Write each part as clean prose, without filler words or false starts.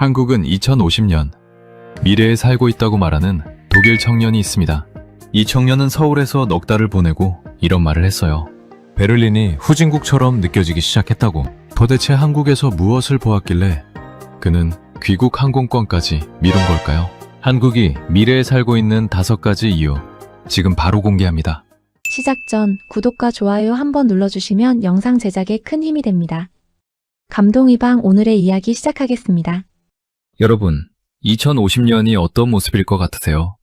한국은 2050년 미래에 살고 있다고 말하는 독일 청년이 있습니다. 이 청년은 서울에서 넉 달을 보내고 이런 말을 했어요. 베를린이 후진국처럼 느껴지기 시작했다고. 도대체 한국에서 무엇을 보았길래 그는 귀국 항공권까지 미룬 걸까요? 한국이 미래에 살고 있는 5가지 이유, 지금 바로 공개합니다. 시작 전 구독과 좋아요 한번 눌러주시면 영상 제작에 큰 힘이 됩니다. 감동이방 오늘의 이야기 시작하겠습니다. 여러분, 2050년이 어떤 모습일 것 같으세요?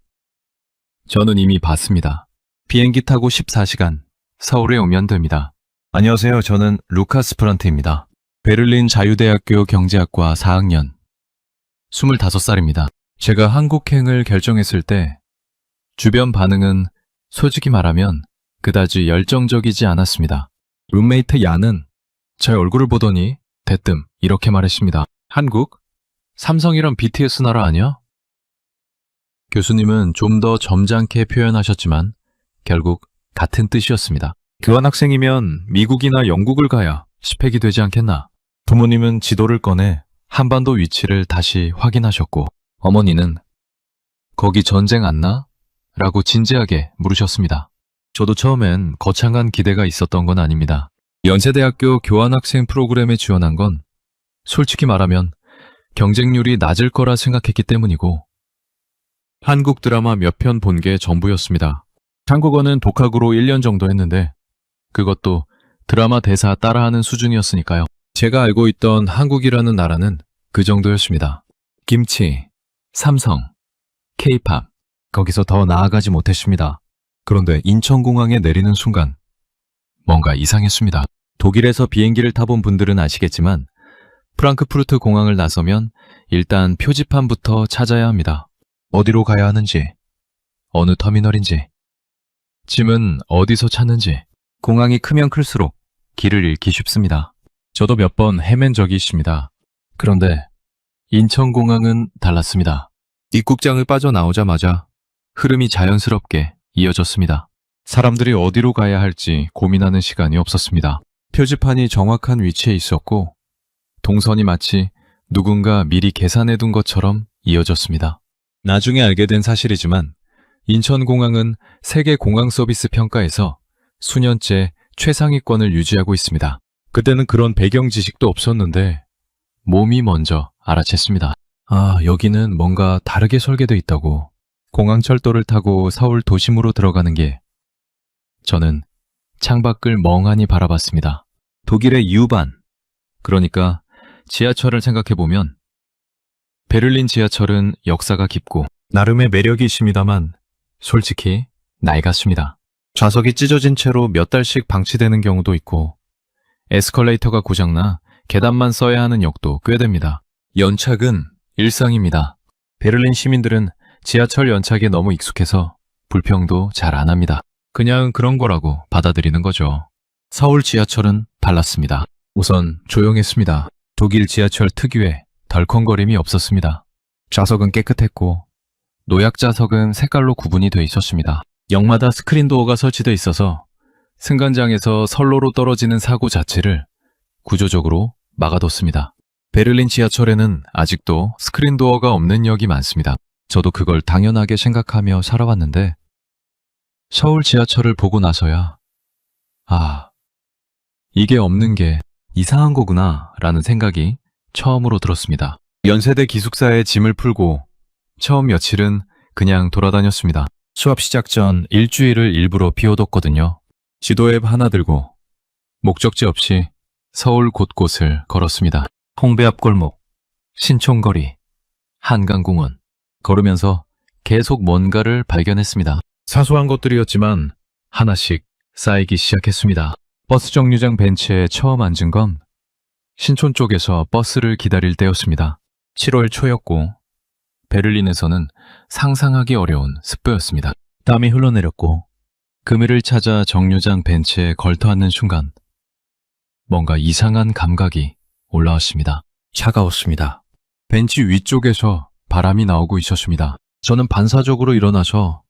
저는 이미 봤습니다. 비행기 타고 14시간, 서울에 오면 됩니다. 안녕하세요. 저는 루카스 프란트입니다. 베를린 자유대학교 경제학과 4학년, 25살입니다. 제가 한국행을 결정했을 때 주변 반응은 솔직히 말하면 그다지 열정적이지 않았습니다. 룸메이트 야는 제 얼굴을 보더니 대뜸 이렇게 말했습니다. 한국? 삼성이랑 BTS 나라 아니야? 교수님은 좀 더 점잖게 표현하셨지만 결국 같은 뜻이었습니다. 교환학생이면 미국이나 영국을 가야 스펙이 되지 않겠나? 부모님은 지도를 꺼내 한반도 위치를 다시 확인하셨고, 어머니는 거기 전쟁 안 나? 라고 진지하게 물으셨습니다. 저도 처음엔 거창한 기대가 있었던 건 아닙니다. 연세대학교 교환학생 프로그램에 지원한 건 솔직히 말하면 경쟁률이 낮을 거라 생각했기 때문이고, 한국 드라마 몇 편 본 게 전부였습니다. 한국어는 독학으로 1년 정도 했는데 그것도 드라마 대사 따라하는 수준이었으니까요. 제가 알고 있던 한국이라는 나라는 그 정도였습니다. 김치, 삼성, K-팝, 거기서 더 나아가지 못했습니다. 그런데 인천공항에 내리는 순간 뭔가 이상했습니다. 독일에서 비행기를 타본 분들은 아시겠지만 프랑크푸르트 공항을 나서면 일단 표지판부터 찾아야 합니다. 어디로 가야 하는지, 어느 터미널인지, 짐은 어디서 찾는지. 공항이 크면 클수록 길을 잃기 쉽습니다. 저도 몇 번 헤맨 적이 있습니다. 그런데 인천공항은 달랐습니다. 입국장을 빠져나오자마자 흐름이 자연스럽게 이어졌습니다. 사람들이 어디로 가야 할지 고민하는 시간이 없었습니다. 표지판이 정확한 위치에 있었고 동선이 마치 누군가 미리 계산해둔 것처럼 이어졌습니다. 나중에 알게 된 사실이지만 인천공항은 세계 공항 서비스 평가에서 수년째 최상위권을 유지하고 있습니다. 그때는 그런 배경 지식도 없었는데 몸이 먼저 알아챘습니다. 아, 여기는 뭔가 다르게 설계되어 있다고. 공항철도를 타고 서울 도심으로 들어가는 게, 저는 창밖을 멍하니 바라봤습니다. 독일의 유반, 그러니까 지하철을 생각해보면 베를린 지하철은 역사가 깊고 나름의 매력이 있습니다만 솔직히 낡았습니다. 좌석이 찢어진 채로 몇 달씩 방치되는 경우도 있고 에스컬레이터가 고장나 계단만 써야 하는 역도 꽤 됩니다. 연착은 일상입니다. 베를린 시민들은 지하철 연착에 너무 익숙해서 불평도 잘 안 합니다. 그냥 그런 거라고 받아들이는 거죠. 서울 지하철은 달랐습니다. 우선 조용했습니다. 독일 지하철 특유의 덜컹거림이 없었습니다. 좌석은 깨끗했고 노약자석은 색깔로 구분이 돼 있었습니다. 역마다 스크린 도어가 설치돼 있어서 승강장에서 선로로 떨어지는 사고 자체를 구조적으로 막아뒀습니다. 베를린 지하철에는 아직도 스크린 도어가 없는 역이 많습니다. 저도 그걸 당연하게 생각하며 살아왔는데 서울 지하철을 보고 나서야 이게 없는 게 이상한 거구나 라는 생각이 처음으로 들었습니다. 연세대 기숙사에 짐을 풀고 처음 며칠은 그냥 돌아다녔습니다. 수업 시작 전 일주일을 일부러 비워뒀거든요. 지도 앱 하나 들고 목적지 없이 서울 곳곳을 걸었습니다. 홍대 앞 골목, 신촌거리, 한강공원. 걸으면서 계속 뭔가를 발견했습니다. 사소한 것들이었지만 하나씩 쌓이기 시작했습니다. 버스 정류장 벤치에 처음 앉은 건 신촌 쪽에서 버스를 기다릴 때였습니다. 7월 초였고 베를린에서는 상상하기 어려운 습도였습니다. 땀이 흘러내렸고 금일을 찾아 정류장 벤치에 걸터앉는 순간 뭔가 이상한 감각이 올라왔습니다. 차가웠습니다. 벤치 위쪽에서 바람이 나오고 있었습니다. 저는 반사적으로 일어나서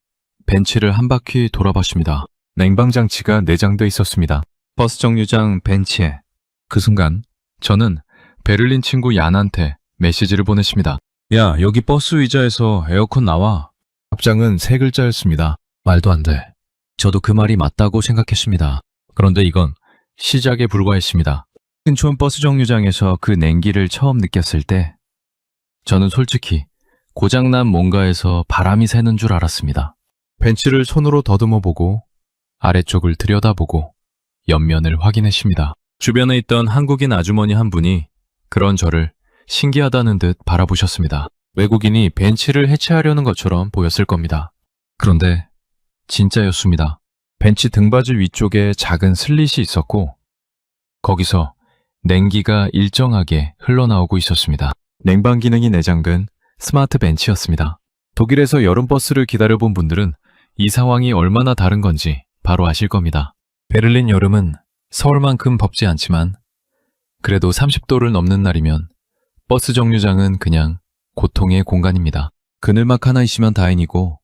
벤치를 한 바퀴 돌아봤습니다. 냉방장치가 내장돼 있었습니다. 버스 정류장 벤치에. 그 순간 저는 베를린 친구 얀한테 메시지를 보내십니다. 야, 여기 버스 의자에서 에어컨 나와. 답장은 3글자였습니다. 말도 안 돼. 저도 그 말이 맞다고 생각했습니다. 그런데 이건 시작에 불과했습니다. 신촌 버스 정류장에서 그 냉기를 처음 느꼈을 때 저는 솔직히 고장난 뭔가에서 바람이 새는 줄 알았습니다. 벤치를 손으로 더듬어 보고 아래쪽을 들여다보고 옆면을 확인했습니다. 주변에 있던 한국인 아주머니 한 분이 그런 저를 신기하다는 듯 바라보셨습니다. 외국인이 벤치를 해체하려는 것처럼 보였을 겁니다. 그런데 진짜였습니다. 벤치 등받이 위쪽에 작은 슬릿이 있었고 거기서 냉기가 일정하게 흘러나오고 있었습니다. 냉방 기능이 내장된 스마트 벤치였습니다. 독일에서 여름 버스를 기다려본 분들은 이 상황이 얼마나 다른 건지 바로 아실 겁니다. 베를린 여름은 서울만큼 덥지 않지만 그래도 30도를 넘는 날이면 버스 정류장은 그냥 고통의 공간입니다. 그늘막 하나 있으면 다행이고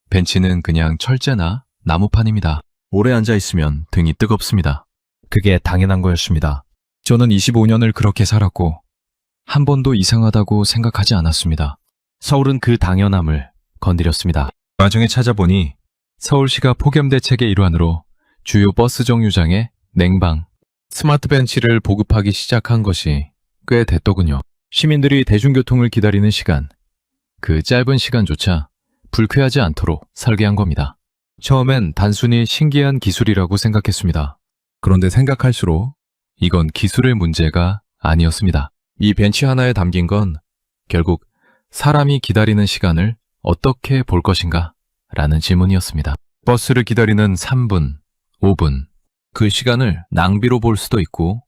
벤치는 그냥 철제나 나무판입니다. 오래 앉아 있으면 등이 뜨겁습니다. 그게 당연한 거였습니다. 저는 25년을 그렇게 살았고 한 번도 이상하다고 생각하지 않았습니다. 서울은 그 당연함을 건드렸습니다. 나중에 찾아보니 서울시가 폭염대책의 일환으로 주요 버스 정류장에 냉방, 스마트 벤치를 보급하기 시작한 것이 꽤 됐더군요. 시민들이 대중교통을 기다리는 시간, 그 짧은 시간조차 불쾌하지 않도록 설계한 겁니다. 처음엔 단순히 신기한 기술이라고 생각했습니다. 그런데 생각할수록 이건 기술의 문제가 아니었습니다. 이 벤치 하나에 담긴 건 결국 사람이 기다리는 시간을 어떻게 볼 것인가 라는 질문이었습니다. 버스를 기다리는 3분, 5분, 그 시간을 낭비로 볼 수도 있고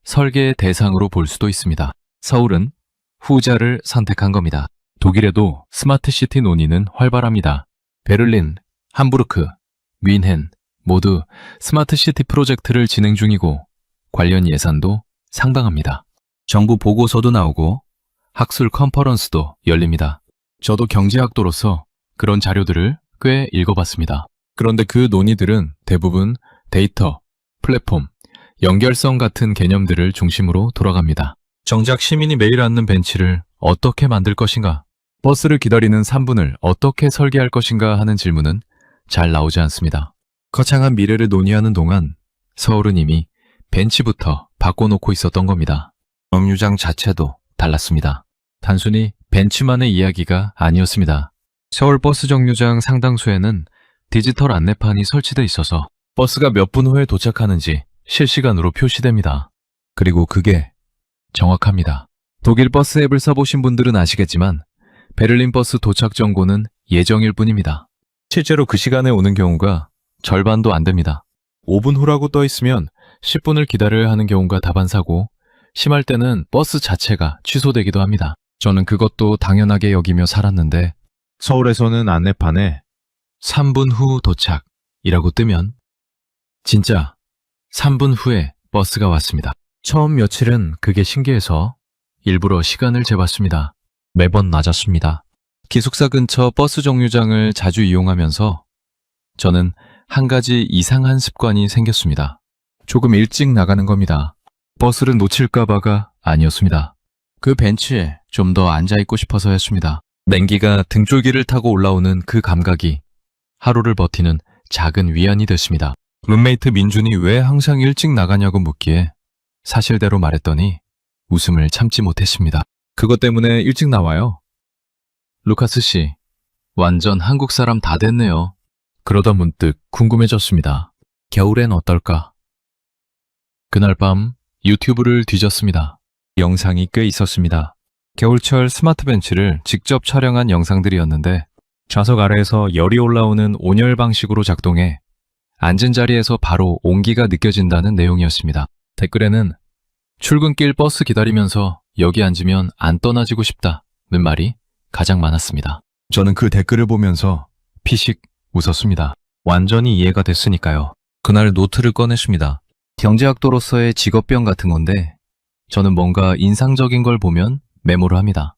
설계의 대상으로 볼 수도 있습니다. 서울은 후자를 선택한 겁니다. 독일에도 스마트시티 논의는 활발합니다. 베를린, 함부르크, 뮌헨 모두 스마트시티 프로젝트를 진행 중이고 관련 예산도 상당합니다. 정부 보고서도 나오고 학술 컨퍼런스도 열립니다. 저도 경제학도로서 그런 자료들을 꽤 읽어봤습니다. 그런데 그 논의들은 대부분 데이터, 플랫폼, 연결성 같은 개념들을 중심으로 돌아갑니다. 정작 시민이 매일 앉는 벤치를 어떻게 만들 것인가, 버스를 기다리는 3분을 어떻게 설계할 것인가 하는 질문은 잘 나오지 않습니다. 거창한 미래를 논의하는 동안 서울은 이미 벤치부터 바꿔놓고 있었던 겁니다. 정류장 자체도 달랐습니다. 단순히 벤치만의 이야기가 아니었습니다. 서울 버스 정류장 상당수에는 디지털 안내판이 설치돼 있어서 버스가 몇 분 후에 도착하는지 실시간으로 표시됩니다. 그리고 그게 정확합니다. 독일 버스 앱을 써보신 분들은 아시겠지만 베를린 버스 도착 정보는 예정일 뿐입니다. 실제로 그 시간에 오는 경우가 절반도 안 됩니다. 5분 후라고 떠 있으면 10분을 기다려야 하는 경우가 다반사고 심할 때는 버스 자체가 취소되기도 합니다. 저는 그것도 당연하게 여기며 살았는데 서울에서는 안내판에 3분 후 도착이라고 뜨면 진짜 3분 후에 버스가 왔습니다. 처음 며칠은 그게 신기해서 일부러 시간을 재봤습니다. 매번 낮았습니다. 기숙사 근처 버스 정류장을 자주 이용하면서 저는 한 가지 이상한 습관이 생겼습니다. 조금 일찍 나가는 겁니다. 버스를 놓칠까봐가 아니었습니다. 그 벤치에 좀 더 앉아있고 싶어서였습니다. 냉기가 등줄기를 타고 올라오는 그 감각이 하루를 버티는 작은 위안이 됐습니다. 룸메이트 민준이 왜 항상 일찍 나가냐고 묻기에 사실대로 말했더니 웃음을 참지 못했습니다. 그것 때문에 일찍 나와요. 루카스 씨, 완전 한국 사람 다 됐네요. 그러다 문득 궁금해졌습니다. 겨울엔 어떨까? 그날 밤 유튜브를 뒤졌습니다. 영상이 꽤 있었습니다. 겨울철 스마트 벤치를 직접 촬영한 영상들이었는데 좌석 아래에서 열이 올라오는 온열 방식으로 작동해 앉은 자리에서 바로 온기가 느껴진다는 내용이었습니다. 댓글에는 출근길 버스 기다리면서 여기 앉으면 안 떠나지고 싶다는 말이 가장 많았습니다. 저는 그 댓글을 보면서 피식 웃었습니다. 완전히 이해가 됐으니까요. 그날 노트를 꺼냈습니다. 경제학도로서의 직업병 같은 건데 저는 뭔가 인상적인 걸 보면 메모를 합니다.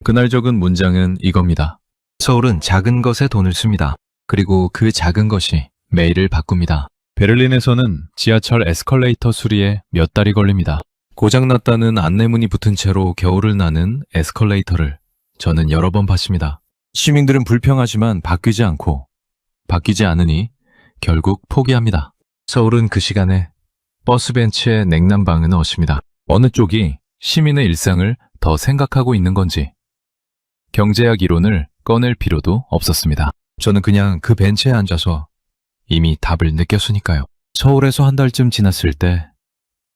그날 적은 문장은 이겁니다. 서울은 작은 것에 돈을 씁니다. 그리고 그 작은 것이 매일을 바꿉니다. 베를린에서는 지하철 에스컬레이터 수리에 몇 달이 걸립니다. 고장났다는 안내문이 붙은 채로 겨울을 나는 에스컬레이터를 저는 여러 번 봤습니다. 시민들은 불평하지만 바뀌지 않고 바뀌지 않으니 결국 포기합니다. 서울은 그 시간에 버스 벤치에 냉난방은 없습니다. 어느 쪽이 시민의 일상을 더 생각하고 있는 건지 경제학 이론을 꺼낼 필요도 없었습니다. 저는 그냥 그 벤치에 앉아서 이미 답을 느꼈으니까요. 서울에서 한 달쯤 지났을 때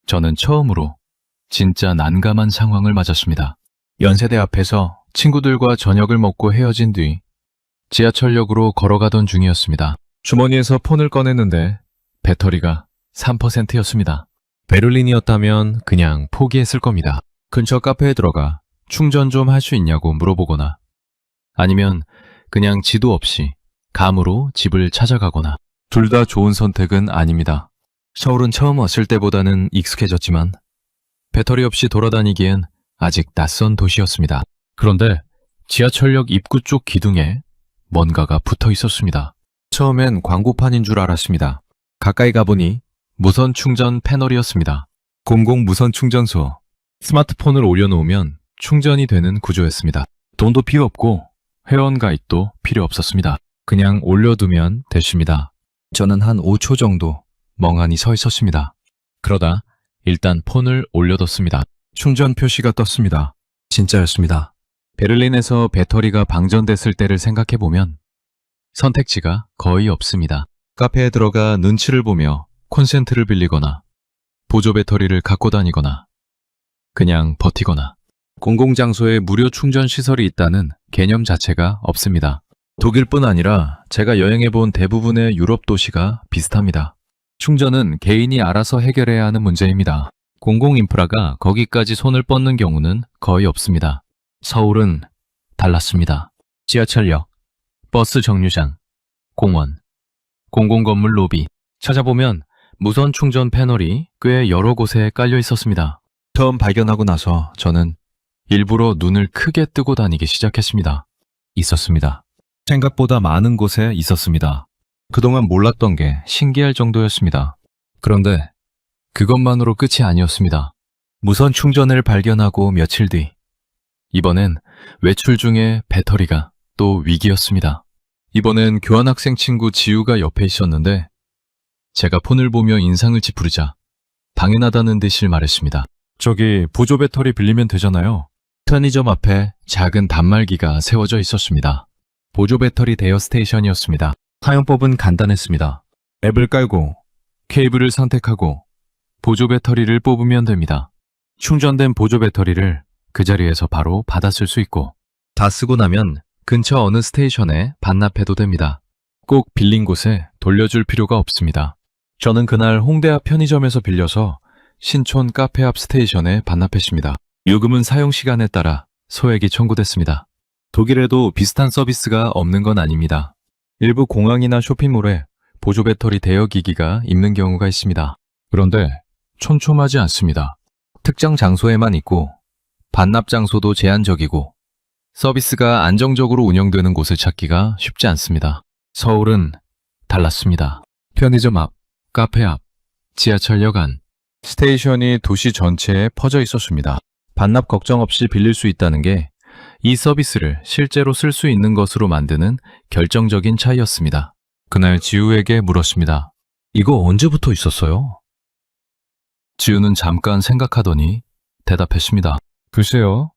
저는 처음으로 진짜 난감한 상황을 맞았습니다. 연세대 앞에서 친구들과 저녁을 먹고 헤어진 뒤 지하철역으로 걸어가던 중이었습니다. 주머니에서 폰을 꺼냈는데 배터리가 3%였습니다. 베를린이었다면 그냥 포기했을 겁니다. 근처 카페에 들어가 충전 좀 할 수 있냐고 물어보거나 아니면 그냥 지도 없이 감으로 집을 찾아가거나 둘 다 좋은 선택은 아닙니다. 서울은 처음 왔을 때보다는 익숙해졌지만 배터리 없이 돌아다니기엔 아직 낯선 도시였습니다. 그런데 지하철역 입구 쪽 기둥에 뭔가가 붙어 있었습니다. 처음엔 광고판인 줄 알았습니다. 가까이 가보니 무선 충전 패널이었습니다. 공공 무선 충전소. 스마트폰을 올려놓으면 충전이 되는 구조였습니다. 돈도 필요 없고 회원 가입도 필요 없었습니다. 그냥 올려두면 됐습니다. 저는 한 5초 정도 멍하니 서 있었습니다. 그러다 일단 폰을 올려뒀습니다. 충전 표시가 떴습니다. 진짜였습니다. 베를린에서 배터리가 방전됐을 때를 생각해보면 선택지가 거의 없습니다. 카페에 들어가 눈치를 보며 콘센트를 빌리거나 보조 배터리를 갖고 다니거나 그냥 버티거나 공공장소에 무료 충전 시설이 있다는 개념 자체가 없습니다. 독일뿐 아니라 제가 여행해본 대부분의 유럽 도시가 비슷합니다. 충전은 개인이 알아서 해결해야 하는 문제입니다. 공공 인프라가 거기까지 손을 뻗는 경우는 거의 없습니다. 서울은 달랐습니다. 지하철역, 버스 정류장, 공원, 공공건물 로비 찾아보면 무선 충전 패널이 꽤 여러 곳에 깔려 있었습니다. 처음 발견하고 나서 저는 일부러 눈을 크게 뜨고 다니기 시작했습니다. 있었습니다. 생각보다 많은 곳에 있었습니다. 그동안 몰랐던 게 신기할 정도였습니다. 그런데 그것만으로 끝이 아니었습니다. 무선 충전을 발견하고 며칠 뒤 이번엔 외출 중에 배터리가 또 위기였습니다. 이번엔 교환학생 친구 지우가 옆에 있었는데 제가 폰을 보며 인상을 찌푸리자 당연하다는 듯이 말했습니다. 저기 보조 배터리 빌리면 되잖아요. 편의점 앞에 작은 단말기가 세워져 있었습니다. 보조 배터리 대여 스테이션이었습니다. 사용법은 간단했습니다. 앱을 깔고 케이블을 선택하고 보조 배터리를 뽑으면 됩니다. 충전된 보조 배터리를 그 자리에서 바로 받아 쓸 수 있고 다 쓰고 나면 근처 어느 스테이션에 반납해도 됩니다. 꼭 빌린 곳에 돌려줄 필요가 없습니다. 저는 그날 홍대 앞 편의점에서 빌려서 신촌 카페 앞 스테이션에 반납했습니다. 요금은 사용 시간에 따라 소액이 청구됐습니다. 독일에도 비슷한 서비스가 없는 건 아닙니다. 일부 공항이나 쇼핑몰에 보조 배터리 대여 기기가 있는 경우가 있습니다. 그런데 촘촘하지 않습니다. 특정 장소에만 있고 반납 장소도 제한적이고 서비스가 안정적으로 운영되는 곳을 찾기가 쉽지 않습니다. 서울은 달랐습니다. 편의점 앞, 카페 앞, 지하철역 안, 스테이션이 도시 전체에 퍼져 있었습니다. 반납 걱정 없이 빌릴 수 있다는 게 이 서비스를 실제로 쓸 수 있는 것으로 만드는 결정적인 차이였습니다. 그날 지우에게 물었습니다. 이거 언제부터 있었어요? 지우는 잠깐 생각하더니 대답했습니다. 글쎄요.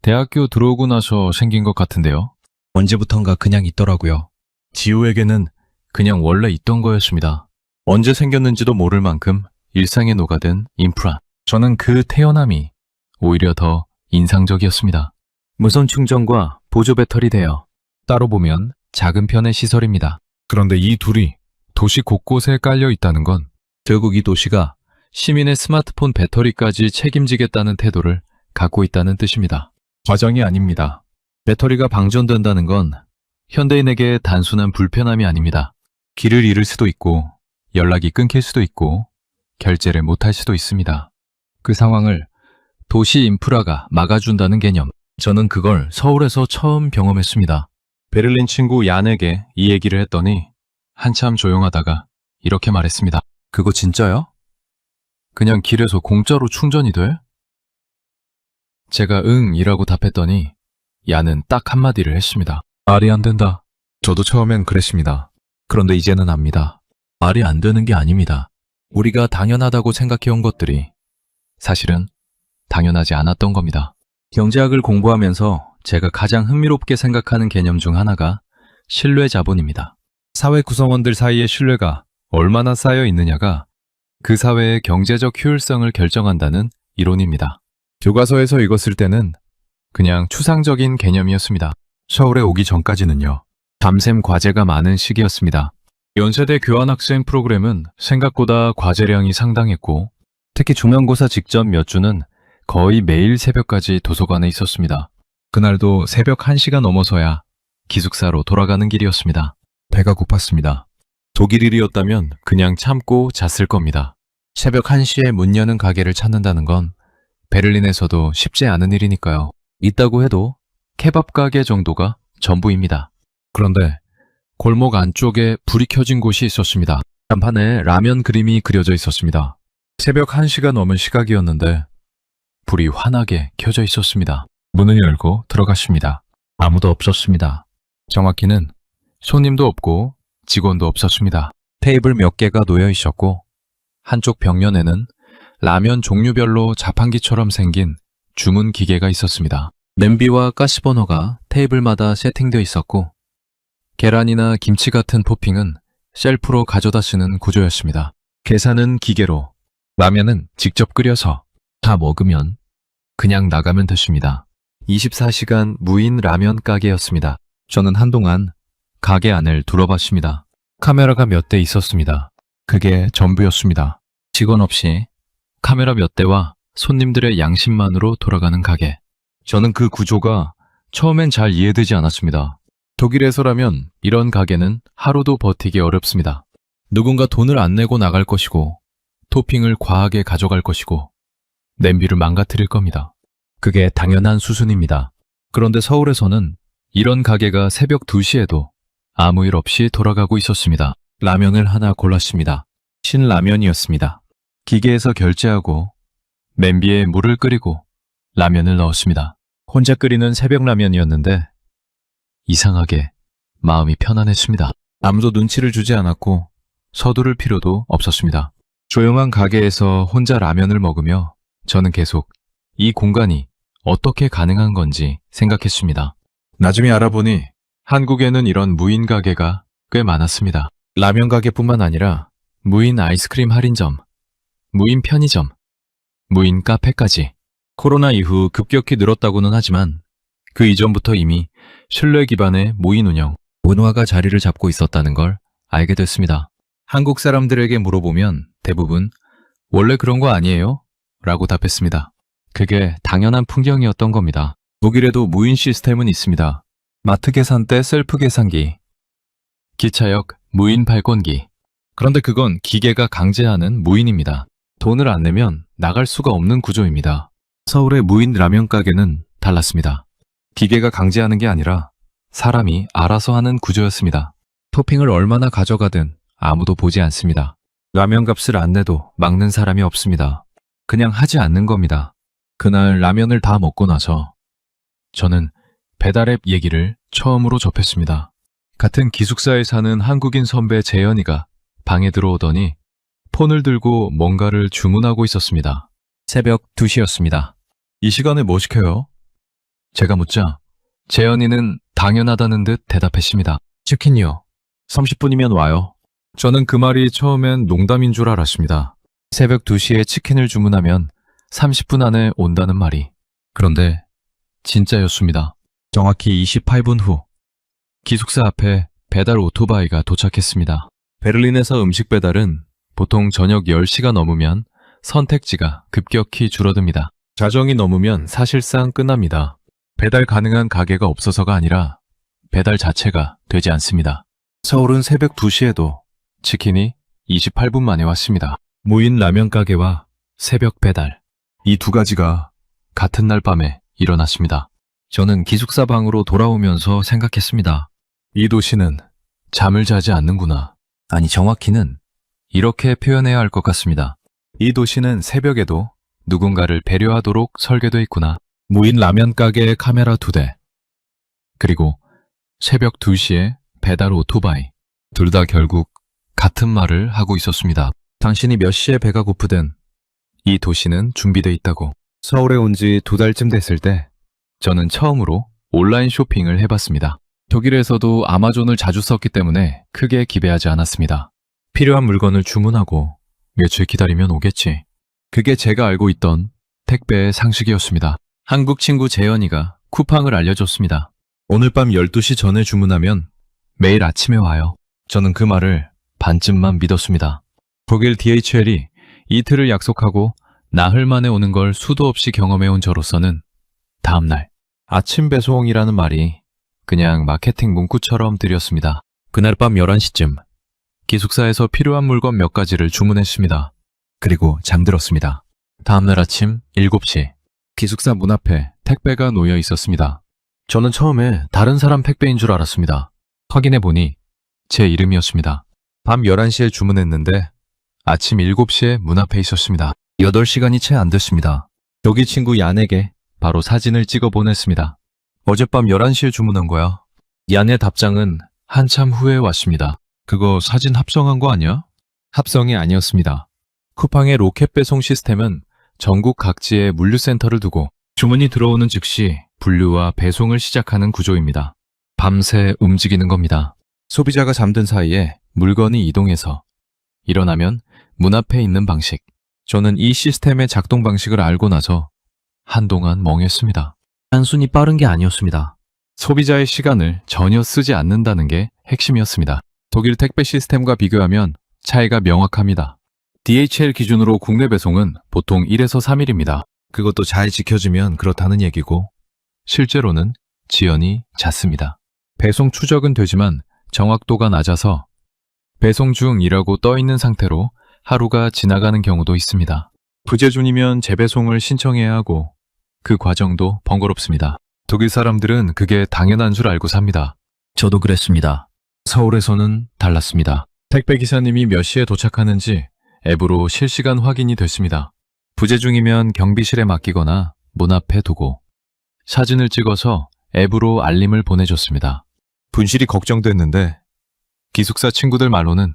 대학교 들어오고 나서 생긴 것 같은데요. 언제부턴가 그냥 있더라고요. 지우에게는 그냥 원래 있던 거였습니다. 언제 생겼는지도 모를 만큼 일상에 녹아든 인프라. 저는 그 태어남이 오히려 더 인상적이었습니다. 무선 충전과 보조 배터리 대여. 따로 보면 작은 편의 시설입니다. 그런데 이 둘이 도시 곳곳에 깔려 있다는 건 결국 이 도시가 시민의 스마트폰 배터리까지 책임지겠다는 태도를 갖고 있다는 뜻입니다. 과정이 아닙니다. 배터리가 방전된다는 건 현대인에게 단순한 불편함이 아닙니다. 길을 잃을 수도 있고 연락이 끊길 수도 있고 결제를 못할 수도 있습니다. 그 상황을 도시 인프라가 막아준다는 개념. 저는 그걸 서울에서 처음 경험했습니다. 베를린 친구 얀에게 이 얘기를 했더니 한참 조용하다가 이렇게 말했습니다. 그거 진짜야? 그냥 길에서 공짜로 충전이 돼? 제가 응이라고 답했더니 야는 딱 한마디를 했습니다. 말이 안 된다. 저도 처음엔 그랬습니다. 그런데 이제는 압니다. 말이 안 되는 게 아닙니다. 우리가 당연하다고 생각해온 것들이 사실은 당연하지 않았던 겁니다. 경제학을 공부하면서 제가 가장 흥미롭게 생각하는 개념 중 하나가 신뢰 자본입니다. 사회 구성원들 사이의 신뢰가 얼마나 쌓여 있느냐가 그 사회의 경제적 효율성을 결정한다는 이론입니다. 교과서에서 읽었을 때는 그냥 추상적인 개념이었습니다. 서울에 오기 전까지는요. 밤샘 과제가 많은 시기였습니다. 연세대 교환학생 프로그램은 생각보다 과제량이 상당했고 특히 중간고사 직전 몇 주는 거의 매일 새벽까지 도서관에 있었습니다. 그날도 새벽 1시가 넘어서야 기숙사로 돌아가는 길이었습니다. 배가 고팠습니다. 독일일이었다면 그냥 참고 잤을 겁니다. 새벽 1시에 문 여는 가게를 찾는다는 건 베를린에서도 쉽지 않은 일이니까요. 있다고 해도 케밥 가게 정도가 전부입니다. 그런데 골목 안쪽에 불이 켜진 곳이 있었습니다. 간판에 라면 그림이 그려져 있었습니다. 새벽 1시가 넘은 시각이었는데 불이 환하게 켜져 있었습니다. 문을 열고 들어갔습니다. 아무도 없었습니다. 정확히는 손님도 없고 직원도 없었습니다. 테이블 몇 개가 놓여 있었고 한쪽 벽면에는 라면 종류별로 자판기처럼 생긴 주문 기계가 있었습니다. 냄비와 가스버너가 테이블마다 세팅되어 있었고 계란이나 김치 같은 토핑은 셀프로 가져다 쓰는 구조였습니다. 계산은 기계로, 라면은 직접 끓여서 다 먹으면 그냥 나가면 됐습니다. 24시간 무인 라면 가게였습니다. 저는 한동안 가게 안을 둘러봤습니다. 카메라가 몇 대 있었습니다. 그게 전부였습니다. 직원 없이 카메라 몇 대와 손님들의 양심만으로 돌아가는 가게. 저는 그 구조가 처음엔 잘 이해되지 않았습니다. 독일에서라면 이런 가게는 하루도 버티기 어렵습니다. 누군가 돈을 안 내고 나갈 것이고 토핑을 과하게 가져갈 것이고 냄비를 망가뜨릴 겁니다. 그게 당연한 수순입니다. 그런데 서울에서는 이런 가게가 새벽 2시에도 아무 일 없이 돌아가고 있었습니다. 라면을 하나 골랐습니다. 신라면이었습니다. 기계에서 결제하고 냄비에 물을 끓이고 라면을 넣었습니다. 혼자 끓이는 새벽 라면이었는데 이상하게 마음이 편안했습니다. 아무도 눈치를 주지 않았고 서두를 필요도 없었습니다. 조용한 가게에서 혼자 라면을 먹으며 저는 계속 이 공간이 어떻게 가능한 건지 생각했습니다. 나중에 알아보니 한국에는 이런 무인 가게가 꽤 많았습니다. 라면 가게뿐만 아니라 무인 아이스크림 할인점, 무인 편의점, 무인 카페까지. 코로나 이후 급격히 늘었다고는 하지만 그 이전부터 이미 신뢰 기반의 무인 운영, 문화가 자리를 잡고 있었다는 걸 알게 됐습니다. 한국 사람들에게 물어보면 대부분 원래 그런 거 아니에요? 라고 답했습니다. 그게 당연한 풍경이었던 겁니다. 독일에도 무인 시스템은 있습니다. 마트 계산대 셀프 계산기, 기차역 무인 발권기. 그런데 그건 기계가 강제하는 무인입니다. 돈을 안 내면 나갈 수가 없는 구조입니다. 서울의 무인 라면 가게는 달랐습니다. 기계가 강제하는 게 아니라 사람이 알아서 하는 구조였습니다. 토핑을 얼마나 가져가든 아무도 보지 않습니다. 라면 값을 안 내도 막는 사람이 없습니다. 그냥 하지 않는 겁니다. 그날 라면을 다 먹고 나서 저는 배달앱 얘기를 처음으로 접했습니다. 같은 기숙사에 사는 한국인 선배 재현이가 방에 들어오더니 폰을 들고 뭔가를 주문하고 있었습니다. 새벽 2시였습니다. 이 시간에 뭐 시켜요? 제가 묻자 재현이는 당연하다는 듯 대답했습니다. 치킨이요. 30분이면 와요. 저는 그 말이 처음엔 농담인 줄 알았습니다. 새벽 2시에 치킨을 주문하면 30분 안에 온다는 말이. 그런데 진짜였습니다. 정확히 28분 후 기숙사 앞에 배달 오토바이가 도착했습니다. 베를린에서 음식 배달은 보통 저녁 10시가 넘으면 선택지가 급격히 줄어듭니다. 자정이 넘으면 사실상 끝납니다. 배달 가능한 가게가 없어서가 아니라 배달 자체가 되지 않습니다. 서울은 새벽 2시에도 치킨이 28분 만에 왔습니다. 무인 라면 가게와 새벽 배달. 이 두 가지가 같은 날 밤에 일어났습니다. 저는 기숙사 방으로 돌아오면서 생각했습니다. 이 도시는 잠을 자지 않는구나. 아니, 정확히는 이렇게 표현해야 할 것 같습니다. 이 도시는 새벽에도 누군가를 배려하도록 설계돼 있구나. 무인 라면 가게에 카메라 2대. 그리고 새벽 2시에 배달 오토바이. 둘 다 결국 같은 말을 하고 있었습니다. 당신이 몇 시에 배가 고프든 이 도시는 준비돼 있다고. 서울에 온 지 2달쯤 됐을 때 저는 처음으로 온라인 쇼핑을 해봤습니다. 독일에서도 아마존을 자주 썼기 때문에 크게 기대하지 않았습니다. 필요한 물건을 주문하고 며칠 기다리면 오겠지. 그게 제가 알고 있던 택배의 상식이었습니다. 한국 친구 재현이가 쿠팡을 알려줬습니다. 오늘 밤 12시 전에 주문하면 매일 아침에 와요. 저는 그 말을 반쯤만 믿었습니다. 독일 DHL이 이틀을 약속하고 나흘 만에 오는 걸 수도 없이 경험해온 저로서는 다음날 아침 배송이라는 말이 그냥 마케팅 문구처럼 들렸습니다. 그날 밤 11시쯤 기숙사에서 필요한 물건 몇 가지를 주문했습니다. 그리고 잠들었습니다. 다음날 아침 7시 기숙사 문 앞에 택배가 놓여 있었습니다. 저는 처음에 다른 사람 택배인 줄 알았습니다. 확인해보니 제 이름이었습니다. 밤 11시에 주문했는데 아침 7시에 문 앞에 있었습니다. 8시간이 채 안 됐습니다. 여기 친구 얀에게 바로 사진을 찍어 보냈습니다. 어젯밤 11시에 주문한 거야. 얀의 답장은 한참 후에 왔습니다. 그거 사진 합성한 거 아니야? 합성이 아니었습니다. 쿠팡의 로켓 배송 시스템은 전국 각지에 물류센터를 두고 주문이 들어오는 즉시 분류와 배송을 시작하는 구조입니다. 밤새 움직이는 겁니다. 소비자가 잠든 사이에 물건이 이동해서 일어나면 문 앞에 있는 방식. 저는 이 시스템의 작동 방식을 알고 나서 한동안 멍했습니다. 단순히 빠른 게 아니었습니다. 소비자의 시간을 전혀 쓰지 않는다는 게 핵심이었습니다. 독일 택배 시스템과 비교하면 차이가 명확합니다. DHL 기준으로 국내 배송은 보통 1에서 3일입니다. 그것도 잘 지켜지면 그렇다는 얘기고 실제로는 지연이 잦습니다. 배송 추적은 되지만 정확도가 낮아서 배송 중이라고 떠 있는 상태로 하루가 지나가는 경우도 있습니다. 부재중이면 재배송을 신청해야 하고 그 과정도 번거롭습니다. 독일 사람들은 그게 당연한 줄 알고 삽니다. 저도 그랬습니다. 서울에서는 달랐습니다. 택배 기사님이 몇 시에 도착하는지 앱으로 실시간 확인이 됐습니다. 부재중이면 경비실에 맡기거나 문 앞에 두고 사진을 찍어서 앱으로 알림을 보내줬습니다. 분실이 걱정됐는데 기숙사 친구들 말로는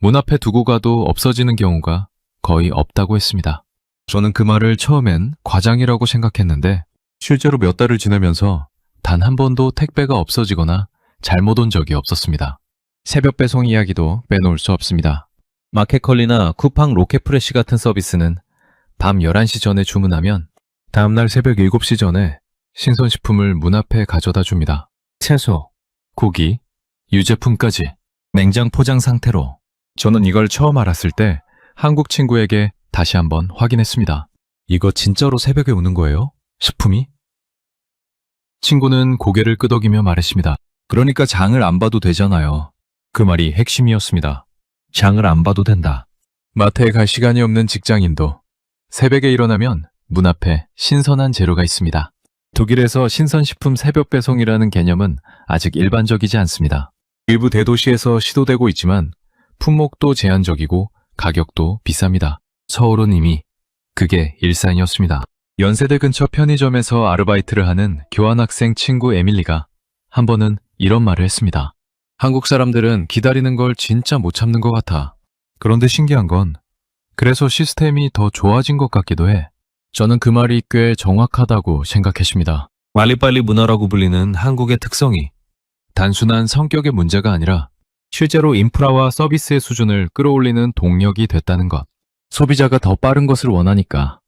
문 앞에 두고 가도 없어지는 경우가 거의 없다고 했습니다. 저는 그 말을 처음엔 과장이라고 생각했는데 실제로 몇 달을 지내면서 단 한 번도 택배가 없어지거나 잘못 온 적이 없었습니다. 새벽 배송 이야기도 빼놓을 수 없습니다. 마켓컬리나 쿠팡 로켓프레시 같은 서비스는 밤 11시 전에 주문하면 다음날 새벽 7시 전에 신선식품을 문 앞에 가져다 줍니다. 채소, 고기, 유제품까지 냉장 포장 상태로. 저는 이걸 처음 알았을 때 한국 친구에게 다시 한번 확인했습니다. 이거 진짜로 새벽에 오는 거예요? 식품이? 친구는 고개를 끄덕이며 말했습니다. 그러니까 장을 안 봐도 되잖아요. 그 말이 핵심이었습니다. 장을 안 봐도 된다. 마트에 갈 시간이 없는 직장인도 새벽에 일어나면 문 앞에 신선한 재료가 있습니다. 독일에서 신선식품 새벽 배송이라는 개념은 아직 일반적이지 않습니다. 일부 대도시에서 시도되고 있지만 품목도 제한적이고 가격도 비쌉니다. 서울은 이미 그게 일상이었습니다. 연세대 근처 편의점에서 아르바이트를 하는 교환학생 친구 에밀리가 한 번은 이런 말을 했습니다. 한국 사람들은 기다리는 걸 진짜 못 참는 것 같아. 그런데 신기한 건 그래서 시스템이 더 좋아진 것 같기도 해. 저는 그 말이 꽤 정확하다고 생각했습니다. 빨리빨리 문화라고 불리는 한국의 특성이 단순한 성격의 문제가 아니라 실제로 인프라와 서비스의 수준을 끌어올리는 동력이 됐다는 것. 소비자가 더 빠른 것을 원하니까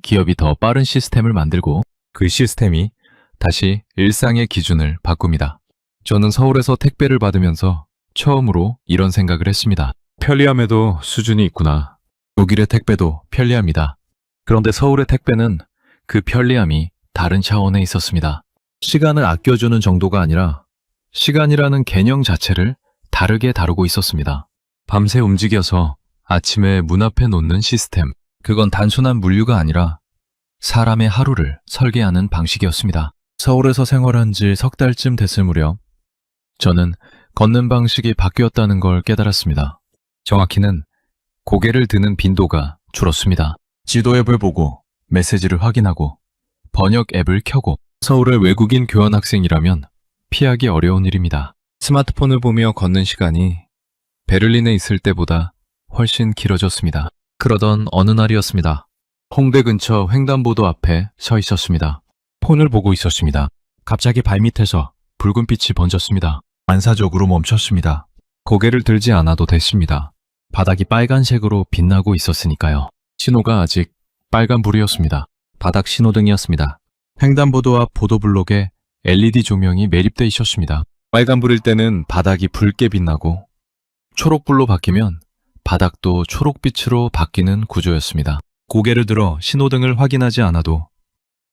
기업이 더 빠른 시스템을 만들고 그 시스템이 다시 일상의 기준을 바꿉니다. 저는 서울에서 택배를 받으면서 처음으로 이런 생각을 했습니다. 편리함에도 수준이 있구나. 독일의 택배도 편리합니다. 그런데 서울의 택배는 그 편리함이 다른 차원에 있었습니다. 시간을 아껴주는 정도가 아니라 시간이라는 개념 자체를 다르게 다루고 있었습니다. 밤새 움직여서 아침에 문 앞에 놓는 시스템. 그건 단순한 물류가 아니라 사람의 하루를 설계하는 방식이었습니다. 서울에서 생활한 지 석 달쯤 됐을 무렵 저는 걷는 방식이 바뀌었다는 걸 깨달았습니다. 정확히는 고개를 드는 빈도가 줄었습니다. 지도 앱을 보고 메시지를 확인하고 번역 앱을 켜고 서울의 외국인 교환학생이라면 피하기 어려운 일입니다. 스마트폰을 보며 걷는 시간이 베를린에 있을 때보다 훨씬 길어졌습니다. 그러던 어느 날이었습니다. 홍대 근처 횡단보도 앞에 서 있었습니다. 폰을 보고 있었습니다. 갑자기 발밑에서 붉은 빛이 번졌습니다. 반사적으로 멈췄습니다. 고개를 들지 않아도 됐습니다. 바닥이 빨간색으로 빛나고 있었으니까요. 신호가 아직 빨간불이었습니다. 바닥 신호등이었습니다. 횡단보도 앞 보도블록에 LED 조명이 매립돼 있었습니다. 빨간불일 때는 바닥이 붉게 빛나고 초록불로 바뀌면 바닥도 초록빛으로 바뀌는 구조였습니다. 고개를 들어 신호등을 확인하지 않아도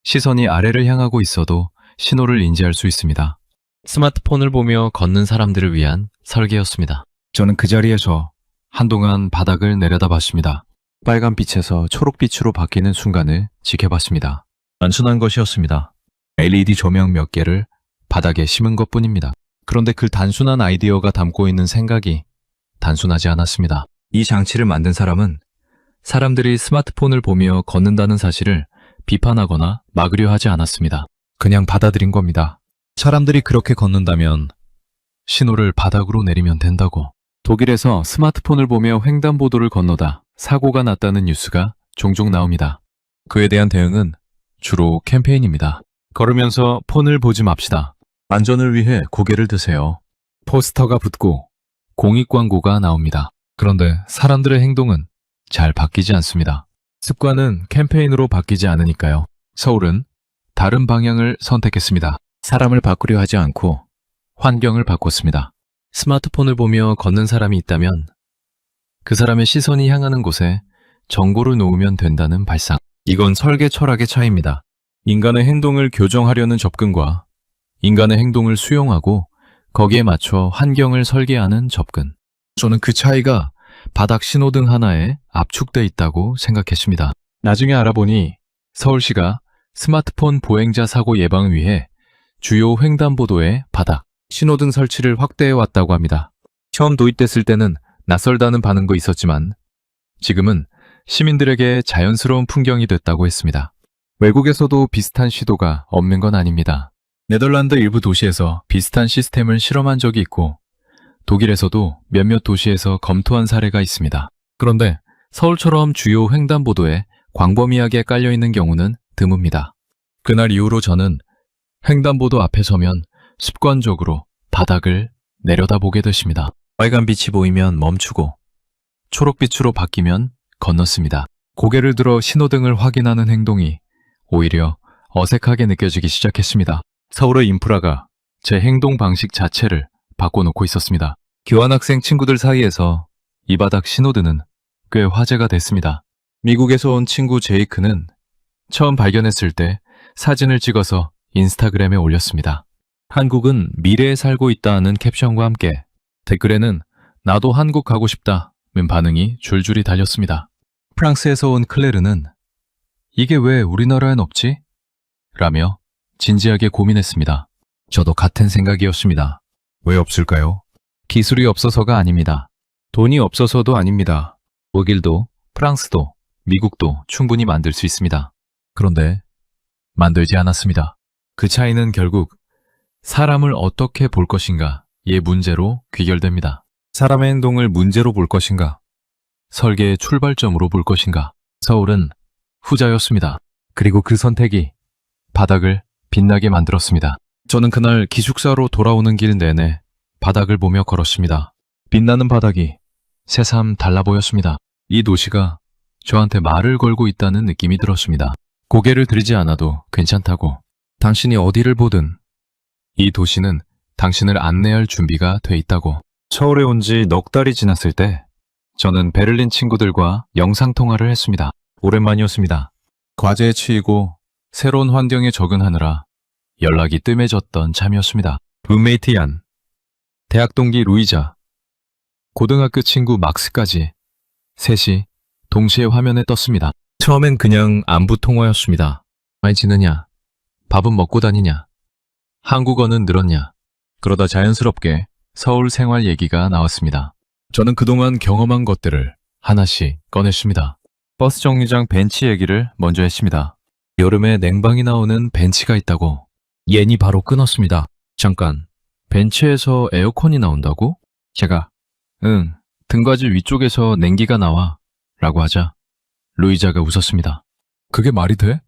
시선이 아래를 향하고 있어도 신호를 인지할 수 있습니다. 스마트폰을 보며 걷는 사람들을 위한 설계였습니다. 저는 그 자리에서 한동안 바닥을 내려다봤습니다. 빨간 빛에서 초록빛으로 바뀌는 순간을 지켜봤습니다. 단순한 것이었습니다. LED 조명 몇 개를 바닥에 심은 것뿐입니다. 그런데 그 단순한 아이디어가 담고 있는 생각이 단순하지 않았습니다. 이 장치를 만든 사람은 사람들이 스마트폰을 보며 걷는다는 사실을 비판하거나 막으려 하지 않았습니다. 그냥 받아들인 겁니다. 사람들이 그렇게 걷는다면 신호를 바닥으로 내리면 된다고. 독일에서 스마트폰을 보며 횡단보도를 건너다 사고가 났다는 뉴스가 종종 나옵니다. 그에 대한 대응은 주로 캠페인입니다. 걸으면서 폰을 보지 맙시다. 안전을 위해 고개를 드세요. 포스터가 붙고 공익 광고가 나옵니다. 그런데 사람들의 행동은 잘 바뀌지 않습니다. 습관은 캠페인으로 바뀌지 않으니까요. 서울은 다른 방향을 선택했습니다. 사람을 바꾸려 하지 않고 환경을 바꿨습니다. 스마트폰을 보며 걷는 사람이 있다면 그 사람의 시선이 향하는 곳에 정보를 놓으면 된다는 발상. 이건 설계 철학의 차이입니다. 인간의 행동을 교정하려는 접근과 인간의 행동을 수용하고 거기에 맞춰 환경을 설계하는 접근. 저는 그 차이가 바닥 신호등 하나에 압축돼 있다고 생각했습니다. 나중에 알아보니 서울시가 스마트폰 보행자 사고 예방을 위해 주요 횡단보도에 바닥 신호등 설치를 확대해 왔다고 합니다. 처음 도입됐을 때는 낯설다는 반응도 있었지만 지금은 시민들에게 자연스러운 풍경이 됐다고 했습니다. 외국에서도 비슷한 시도가 없는 건 아닙니다. 네덜란드 일부 도시에서 비슷한 시스템을 실험한 적이 있고 독일에서도 몇몇 도시에서 검토한 사례가 있습니다. 그런데 서울처럼 주요 횡단보도에 광범위하게 깔려있는 경우는 드뭅니다. 그날 이후로 저는 횡단보도 앞에 서면 습관적으로 바닥을 내려다보게 되십니다. 빨간 빛이 보이면 멈추고 초록빛으로 바뀌면 건넜습니다. 고개를 들어 신호등을 확인하는 행동이 오히려 어색하게 느껴지기 시작했습니다. 서울의 인프라가 제 행동 방식 자체를 바꿔놓고 있었습니다. 교환학생 친구들 사이에서 이 바닥 신호등은 꽤 화제가 됐습니다. 미국에서 온 친구 제이크는 처음 발견했을 때 사진을 찍어서 인스타그램에 올렸습니다. 한국은 미래에 살고 있다는 캡션과 함께 댓글에는 나도 한국 가고 싶다는 반응이 줄줄이 달렸습니다. 프랑스에서 온 클레르는 이게 왜 우리나라엔 없지? 라며 진지하게 고민했습니다. 저도 같은 생각이었습니다. 왜 없을까요? 기술이 없어서가 아닙니다. 돈이 없어서도 아닙니다. 독일도, 프랑스도, 미국도 충분히 만들 수 있습니다. 그런데 만들지 않았습니다. 그 차이는 결국 사람을 어떻게 볼 것인가의 문제로 귀결됩니다. 사람의 행동을 문제로 볼 것인가? 설계의 출발점으로 볼 것인가? 서울은 후자였습니다. 그리고 그 선택이 바닥을 빛나게 만들었습니다. 저는 그날 기숙사로 돌아오는 길 내내 바닥을 보며 걸었습니다. 빛나는 바닥이 새삼 달라 보였습니다. 이 도시가 저한테 말을 걸고 있다는 느낌이 들었습니다. 고개를 들이지 않아도 괜찮다고. 당신이 어디를 보든 이 도시는 당신을 안내할 준비가 돼 있다고. 서울에 온 지 넉 달이 지났을 때 저는 베를린 친구들과 영상통화를 했습니다. 오랜만이었습니다. 과제에 치이고 새로운 환경에 적응하느라 연락이 뜸해졌던 참이었습니다. 룸메이트 얀, 대학 동기 루이자, 고등학교 친구 막스까지 셋이 동시에 화면에 떴습니다. 처음엔 그냥 안부 통화였습니다. 많이 지느냐? 밥은 먹고 다니냐? 한국어는 늘었냐? 그러다 자연스럽게 서울 생활 얘기가 나왔습니다. 저는 그동안 경험한 것들을 하나씩 꺼냈습니다. 버스 정류장 벤치 얘기를 먼저 했습니다. 여름에 냉방이 나오는 벤치가 있다고. 옌이 바로 끊었습니다. 잠깐, 벤치에서 에어컨이 나온다고? 제가 응, 등받이 위쪽에서 냉기가 나와 라고 하자 루이자가 웃었습니다. 그게 말이 돼?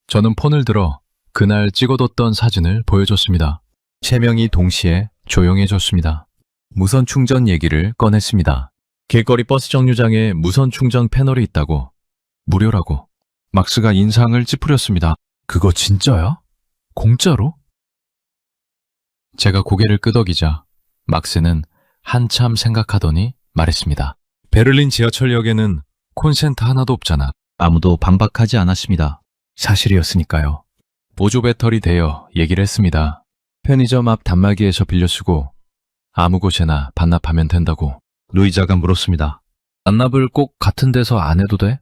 저는 폰을 들어 그날 찍어뒀던 사진을 보여줬습니다. 세 명이 동시에 조용해졌습니다. 무선 충전 얘기를 꺼냈습니다. 길거리 버스 정류장에 무선 충전 패널이 있다고. 무료라고. 막스가 인상을 찌푸렸습니다. 그거 진짜야? 공짜로? 제가 고개를 끄덕이자 막스는 한참 생각하더니 말했습니다. 베를린 지하철역에는 콘센트 하나도 없잖아. 아무도 반박하지 않았습니다. 사실이었으니까요. 보조 배터리 대여 얘기를 했습니다. 편의점 앞 단말기에서 빌려 쓰고 아무 곳에나 반납하면 된다고. 루이자가 물었습니다. 반납을 꼭 같은 데서 안 해도 돼?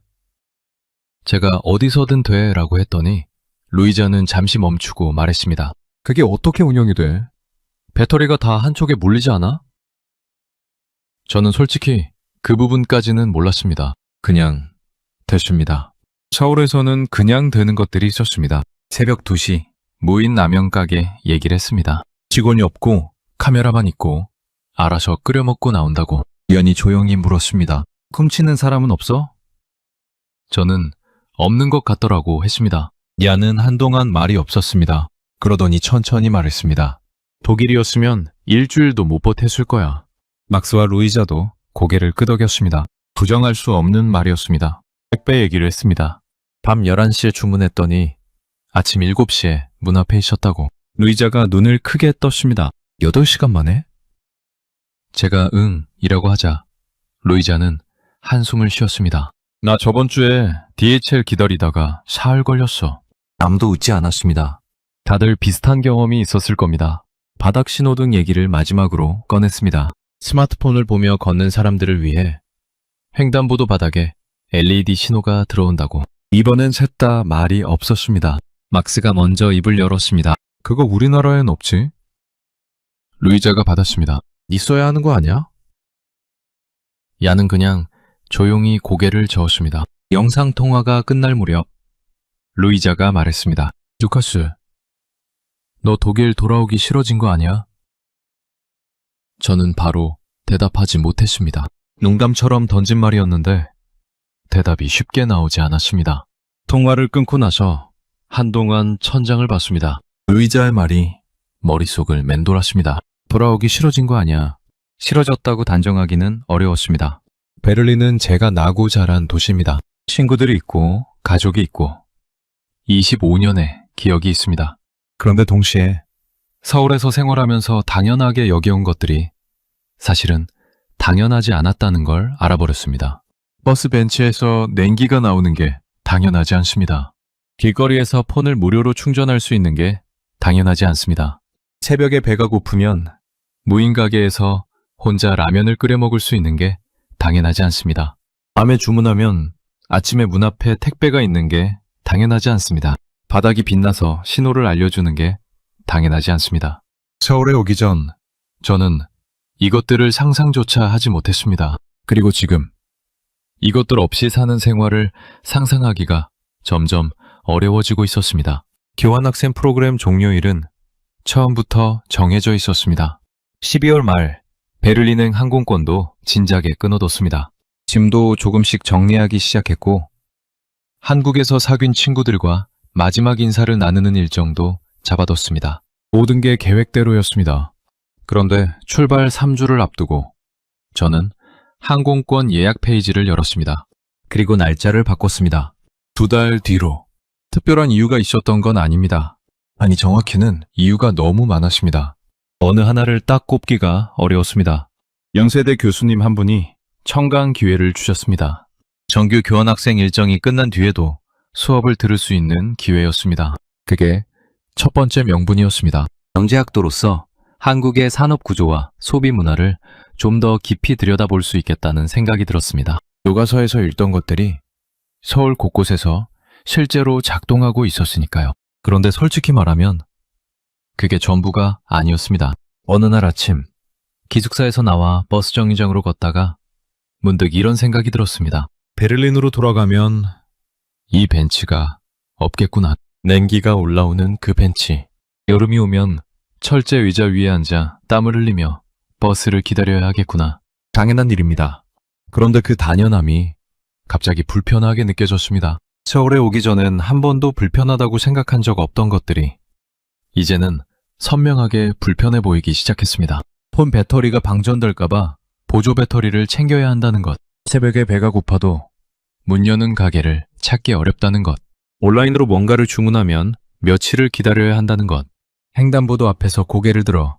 제가 어디서든 돼 라고 했더니 루이자는 잠시 멈추고 말했습니다. 그게 어떻게 운영이 돼? 배터리가 다 한쪽에 몰리지 않아? 저는 솔직히 그 부분까지는 몰랐습니다. 그냥 됐습니다. 서울에서는 그냥 되는 것들이 있었습니다. 새벽 2시 무인 라면 가게 얘기를 했습니다. 직원이 없고 카메라만 있고 알아서 끓여 먹고 나온다고. 연이 조용히 물었습니다. 훔치는 사람은 없어? 저는 없는 것 같더라고 했습니다. 야는 한동안 말이 없었습니다. 그러더니 천천히 말했습니다. 독일이었으면 일주일도 못 버텼을 거야. 막스와 루이자도 고개를 끄덕였습니다. 부정할 수 없는 말이었습니다. 택배 얘기를 했습니다. 밤 11시에 주문했더니 아침 7시에 문 앞에 있었다고. 루이자가 눈을 크게 떴습니다. 8시간 만에? 제가 응 이라고 하자 루이자는 한숨을 쉬었습니다. 나 저번 주에 DHL 기다리다가 사흘 걸렸어. 남도 웃지 않았습니다. 다들 비슷한 경험이 있었을 겁니다. 바닥 신호등 얘기를 마지막으로 꺼냈습니다. 스마트폰을 보며 걷는 사람들을 위해 횡단보도 바닥에 LED 신호가 들어온다고. 이번엔 셋 다 말이 없었습니다. 막스가 먼저 입을 열었습니다. 그거 우리나라엔 없지? 루이자가 받았습니다. 있어야 하는 거 아니야? 야는 그냥 조용히 고개를 저었습니다. 영상통화가 끝날 무렵 루이자가 말했습니다. 루카스, 너 독일 돌아오기 싫어진 거 아니야? 저는 바로 대답하지 못했습니다. 농담처럼 던진 말이었는데 대답이 쉽게 나오지 않았습니다. 통화를 끊고 나서 한동안 천장을 봤습니다. 루이자의 말이 머릿속을 맴돌았습니다. 돌아오기 싫어진 거 아니야. 싫어졌다고 단정하기는 어려웠습니다. 베를린은 제가 나고 자란 도시입니다. 친구들이 있고 가족이 있고 25년의 기억이 있습니다. 그런데 동시에 서울에서 생활하면서 당연하게 여겨온 것들이 사실은 당연하지 않았다는 걸 알아버렸습니다. 버스 벤치에서 냉기가 나오는 게 당연하지 않습니다. 길거리에서 폰을 무료로 충전할 수 있는 게 당연하지 않습니다. 새벽에 배가 고프면 무인 가게에서 혼자 라면을 끓여 먹을 수 있는 게 당연하지 않습니다. 밤에 주문하면 아침에 문 앞에 택배가 있는 게 당연하지 않습니다. 바닥이 빛나서 신호를 알려주는 게 당연하지 않습니다. 서울에 오기 전 저는 이것들을 상상조차 하지 못했습니다. 그리고 지금 이것들 없이 사는 생활을 상상하기가 점점 어려워지고 있었습니다. 교환학생 프로그램 종료일은 처음부터 정해져 있었습니다. 12월 말 베를린행 항공권도 진작에 끊어뒀습니다. 짐도 조금씩 정리하기 시작했고 한국에서 사귄 친구들과 마지막 인사를 나누는 일정도 잡아뒀습니다. 모든 게 계획대로였습니다. 그런데 출발 3주를 앞두고 저는 항공권 예약 페이지를 열었습니다. 그리고 날짜를 바꿨습니다. 2달 뒤로. 특별한 이유가 있었던 건 아닙니다. 아니, 정확히는 이유가 너무 많았습니다. 어느 하나를 딱 꼽기가 어려웠습니다. 연세대 교수님 한 분이 청강 기회를 주셨습니다. 정규 교환학생 일정이 끝난 뒤에도 수업을 들을 수 있는 기회였습니다. 그게 첫 번째 명분이었습니다. 경제학도로서 한국의 산업 구조와 소비 문화를 좀 더 깊이 들여다볼 수 있겠다는 생각이 들었습니다. 교과서에서 읽던 것들이 서울 곳곳에서 실제로 작동하고 있었으니까요. 그런데 솔직히 말하면 그게 전부가 아니었습니다. 어느 날 아침 기숙사에서 나와 버스 정류장으로 걷다가 문득 이런 생각이 들었습니다. 베를린으로 돌아가면 이 벤치가 없겠구나. 냉기가 올라오는 그 벤치. 여름이 오면 철제 의자 위에 앉아 땀을 흘리며 버스를 기다려야 하겠구나. 당연한 일입니다. 그런데 그 단연함이 갑자기 불편하게 느껴졌습니다. 서울에 오기 전엔 한 번도 불편하다고 생각한 적 없던 것들이 이제는 선명하게 불편해 보이기 시작했습니다. 폰 배터리가 방전될까봐 보조 배터리를 챙겨야 한다는 것. 새벽에 배가 고파도 문 여는 가게를 찾기 어렵다는 것. 온라인으로 뭔가를 주문하면 며칠을 기다려야 한다는 것. 횡단보도 앞에서 고개를 들어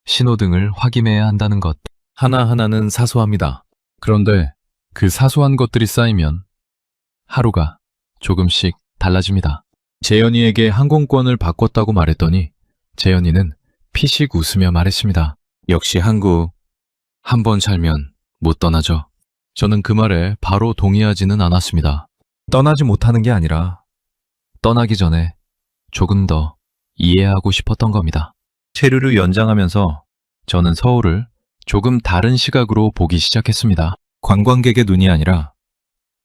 신호등을 확인해야 한다는 것. 하나하나는 사소합니다. 그런데 그 사소한 것들이 쌓이면 하루가 조금씩 달라집니다. 재현이에게 항공권을 바꿨다고 말했더니 재현이는 피식 웃으며 말했습니다. 역시 한국. 한 번 살면 못 떠나죠. 저는 그 말에 바로 동의하지는 않았습니다. 떠나지 못하는 게 아니라 떠나기 전에 조금 더 이해하고 싶었던 겁니다. 체류를 연장하면서 저는 서울을 조금 다른 시각으로 보기 시작했습니다. 관광객의 눈이 아니라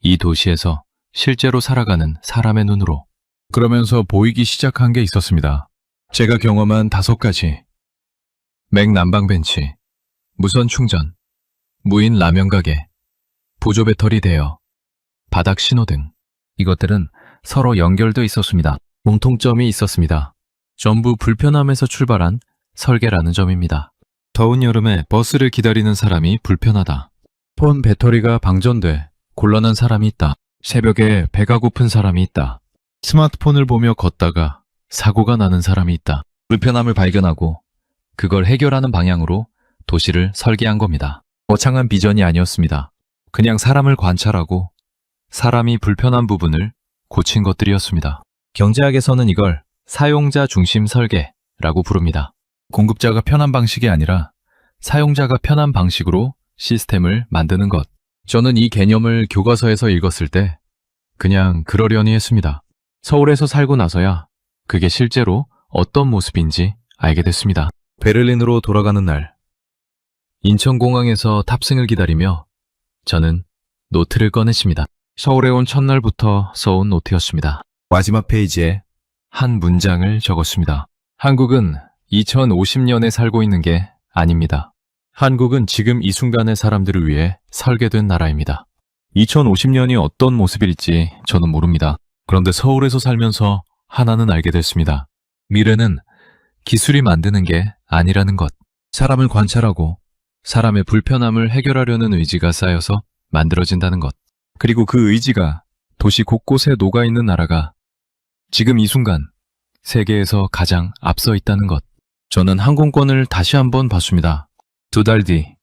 이 도시에서 실제로 살아가는 사람의 눈으로. 그러면서 보이기 시작한 게 있었습니다. 제가 경험한 5가지. 맥 난방 벤치, 무선 충전, 무인 라면 가게, 보조 배터리 대여, 바닥 신호등. 이것들은 서로 연결돼 있었습니다. 공통점이 있었습니다. 전부 불편함에서 출발한 설계라는 점입니다. 더운 여름에 버스를 기다리는 사람이 불편하다. 폰 배터리가 방전돼 곤란한 사람이 있다. 새벽에 배가 고픈 사람이 있다. 스마트폰을 보며 걷다가 사고가 나는 사람이 있다. 불편함을 발견하고 그걸 해결하는 방향으로 도시를 설계한 겁니다. 거창한 비전이 아니었습니다. 그냥 사람을 관찰하고 사람이 불편한 부분을 고친 것들이었습니다. 경제학에서는 이걸 사용자 중심 설계라고 부릅니다. 공급자가 편한 방식이 아니라 사용자가 편한 방식으로 시스템을 만드는 것. 저는 이 개념을 교과서에서 읽었을 때 그냥 그러려니 했습니다. 서울에서 살고 나서야 그게 실제로 어떤 모습인지 알게 됐습니다. 베를린으로 돌아가는 날, 인천공항에서 탑승을 기다리며 저는 노트를 꺼냈습니다. 서울에 온 첫날부터 써온 노트였습니다. 마지막 페이지에 한 문장을 적었습니다. 한국은 2050년에 살고 있는 게 아닙니다. 한국은 지금 이 순간의 사람들을 위해 설계된 나라입니다. 2050년이 어떤 모습일지 저는 모릅니다. 그런데 서울에서 살면서 하나는 알게 됐습니다. 미래는 기술이 만드는 게 아니라는 것. 사람을 관찰하고 사람의 불편함을 해결하려는 의지가 쌓여서 만들어진다는 것. 그리고 그 의지가 도시 곳곳에 녹아있는 나라가 지금 이 순간 세계에서 가장 앞서 있다는 것. 저는 항공권을 다시 한번 봤습니다. 2달 뒤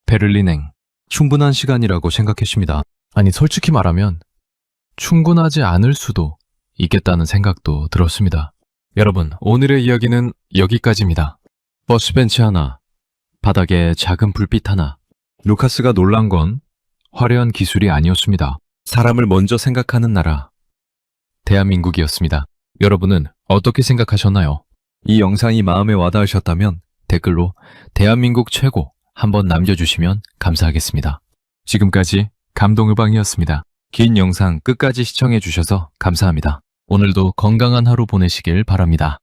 베를린행. 충분한 시간이라고 생각했습니다. 아니 솔직히 말하면 충분하지 않을 수도 있겠다는 생각도 들었습니다. 여러분, 오늘의 이야기는 여기까지입니다. 버스 벤치 하나, 바닥에 작은 불빛 하나. 루카스가 놀란 건 화려한 기술이 아니었습니다. 사람을 먼저 생각하는 나라, 대한민국이었습니다. 여러분은 어떻게 생각하셨나요? 이 영상이 마음에 와닿으셨다면 댓글로 대한민국 최고 한번 남겨주시면 감사하겠습니다. 지금까지 감동의방이었습니다. 긴 영상 끝까지 시청해주셔서 감사합니다. 오늘도 건강한 하루 보내시길 바랍니다.